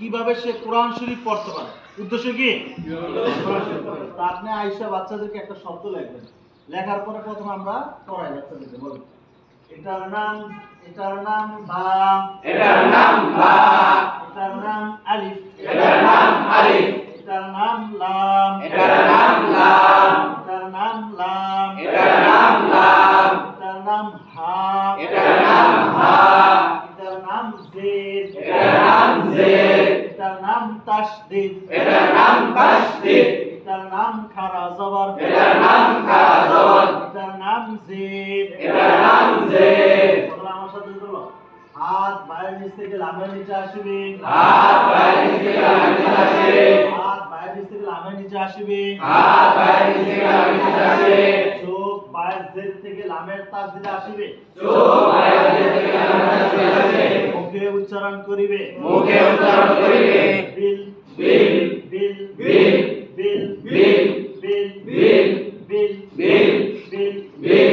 কিভাবে সে কোরআন শরীফ পড়তে পারে। উদ্দেশ্য কি? তা আপনি আয়েশা বাচ্চাদেরকে একটা শব্দ লিখবেন, লেখার পরে প্রথম আমরা পড়াই বাচ্চাদেরকে, বলুন এটার নাম বা, এটার নাম বা, এটার নাম আলিফ, এটার নাম আলিফ, এটার নাম লাম, এটার নাম লাম, এটার নাম লাম, এটার নাম লাম, এটার নাম হা, এটার নাম হা, এটার নাম জেদ, এটার নাম জেদ, এটার নাম তাসদীদ, এটার নাম তাসদীদ, এটার নাম খারা জবর, এটার নাম খারা জবর, এটার নাম জেদ, এটার নাম জেদ। তোমরা আমার সাথে বলো, হাত বাইরের নিচ থেকে লামের নিচে আসবে, হাত বাইরে থেকে লামের নিচে আসবে, হাত বাইরের নিচ থেকে লামের নিচে আসবে, হাত বাইরে থেকে লামের নিচে আসবে, চোখ বাইরের জেদ থেকে লামের তাসদীদে আসবে, চোখ বাইরে থেকে লামের নিচে আসবে, মুখে উচ্চারণ করিবে, মুখে উচ্চারণ করিবে, বিল বিল, বিল বিল, বিল বিল, বিল বিল, বিল বিল, বিল বিল,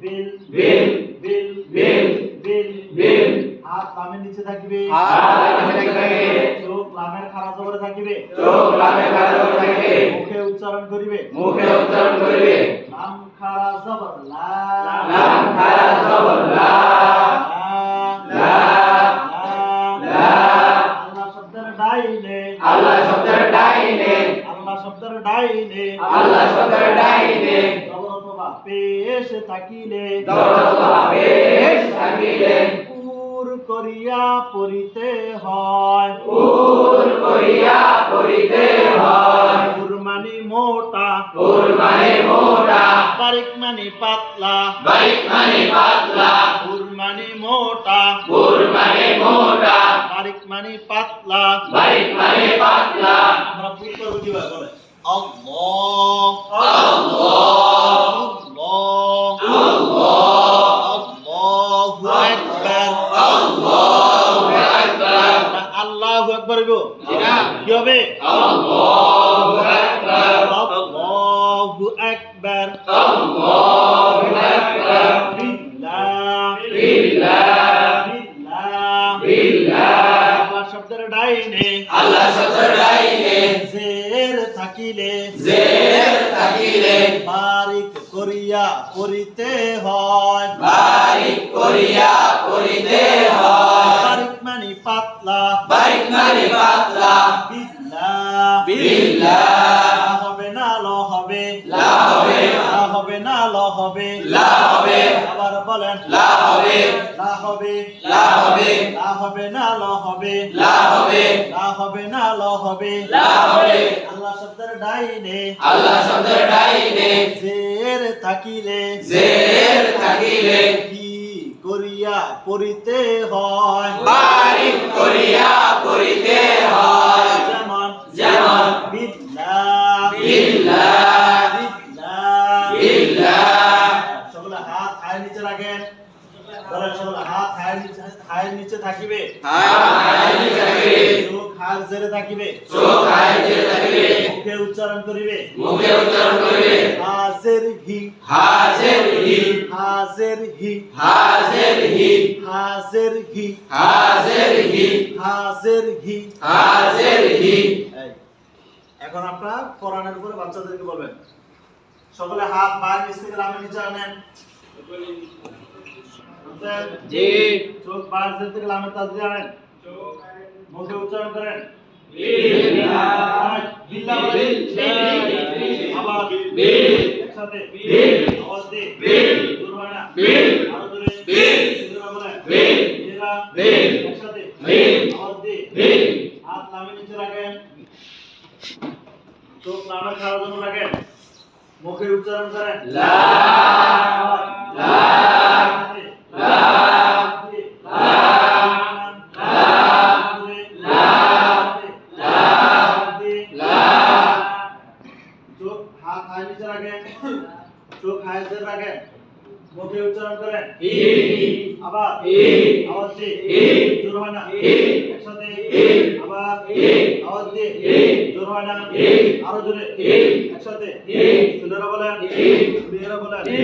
বিল বিল, বিল বিল, বিল বিল, হাত লামের নিচে থাকিবে, হাত নিচে থাকিবে, চোখ লামের খাড়া জবরে থাকিবে, চোখ লামের খাড়া জবরে থাকিবে, মুখে উচ্চারণ করিবে, মুখে উচ্চারণ করিবে, লাম খাড়া জবর লা, লাম খাড়া জবর লা, লা, লা, আল্লাহ শব্দের ডাইনে, আল্লাহ শব্দের ডাইনে, আল্লাহ শব্দের ডাইনে, আল্লাহ শব্দের ডাইনে, জবর অথবা পেশ থাকিলে, দরজভাবে থাকিলে, পুর করিয়া পড়িতে হয়, পুর করিয়া পড়িতে হয়, পুর মানে মোটা, পুর মানে মোটা, বারিক মানে পাতলা, বারিক মানে পাতলা, পুর মানে মোটা, পুর মানে মোটা, বারিক মানে পাতলা, বারিক মানে পাতলা। আমরা পুর করব কিভাবে বলে, আল্লাহ আল্লাহ, আল্লাহ আল্লাহু আকবার, আল্লাহু আকবার, আল্লাহু আকবার গো, কি হবে? আল্লাহু আকবার, আল্লাহু আকবার, আল্লাহু আকবার, বিল্লাহ বিল্লাহ, বিল্লাহ, বিল্লাহ, আল্লাহ শব্দের ডাইনে, আল্লাহ শব্দের ডাইনে, জের থাকিলে, জের থাকিলে, বারিক করিয়া পড়িতে হয়, বারিক করিয়া পড়িতে হয়, বারিক মানে পাতলা, বারিক মানে পাতলা, বিল্লাহ বিল্লাহ, হবে না ল হবে, লা হবে, লা হবে না ল হবে, লা হবে, আবার বলেন, লা হবে, লা হবে, লা হবে, লা হবে না ল হবে, লা হবে, লা হবে না ল হবে, লা হবে, আল্লাহ শব্দের ডাইনে, আল্লাহ শব্দের ডাইনে, জের থাকিলে, জের থাকিলে, কি করিয়া পড়িতে হয়, বারিক করিয়া পড়িতে হয়, যেমন যেমন বিল্লাহ বিল্লাহ, বিল্লাহ, বিল্লাহ, সকলে হাত হায়ের নিচে রাখেন, বলেন সকলে হাত হায়ের নিচে থাকিবে, হাত নিচে থাকিবে, চোখ হাত জেরে থাকিবে, চোখ নিচে থাকিবে, মুখে উচ্চারণ করিবে, মুখে উচ্চারণ করিবে, হাজের হি, হাজের হি, হাজের হি, হাজের হি, হাজের হি, হাজের হি, হাজের হি। হাজের হি। এই, এখন আপনারা কোরআনের উপরে বাচ্চাদেরকে বলবেন, সকলে হাত বাইরে নিচ থেকে লামের নিচে আনেন, জি, চোখ বাইরে থেকে লামের তাসদিদ আনেন, মুখে উচ্চারণ করেন, বিল্লাহ, বিল্লাহ, আবার বিল, একসাথে বিল, আওয়াজ দিয়ে বিল, জোর হয় না, বিল, আরো জোরে বিল, জোরে বলেন, বিল, মেয়েরা বিল, একসাথে বিল, আওয়াজ দিয়ে বিল, হাত লামের নিচে রাখেন, চোখ লামের খাড়া জন্য রাখেন, মুখে উচ্চারণ করেন, লা, লা, লা, চোখ হাত হাই নিচে রাখেন, চোখ হাই নিচে রাখেন, মুখে উচ্চারণ করেন, ই, আবার ই, আওয়াজ দিয়ে ই, জোর হয় না, ই, একসাথে ই, আবার ই, আওয়াজ দিয়ে ই, জোর হয় না, ই, আরো জোরে ই, একসাথে ই, ছেলেরা বলেন, ই, মেয়েরা বলেন, ই,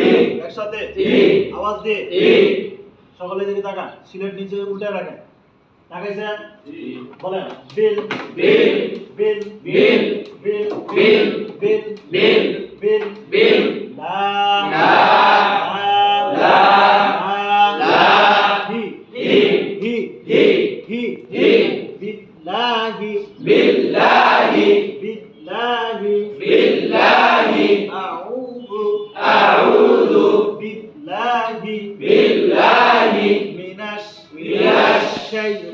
একসাথে ই, আওয়াজ দিয়ে ই, সকলে দিকে তাকান, সিলেট নিচে উল্টে রাখেন, তাকাইছেন জি বলেন বিল বিল বিল বিল বিল বিল বিল বিল বিল বিল লা লা লা লা হি হি হি হি হি হি বিল্লাহি বিল্লাহি বিল্লাহি বিল্লাহি আউযু আউযু বিল্লাহি বিল্লাহি মিনাশ মিনাশ শাইতানির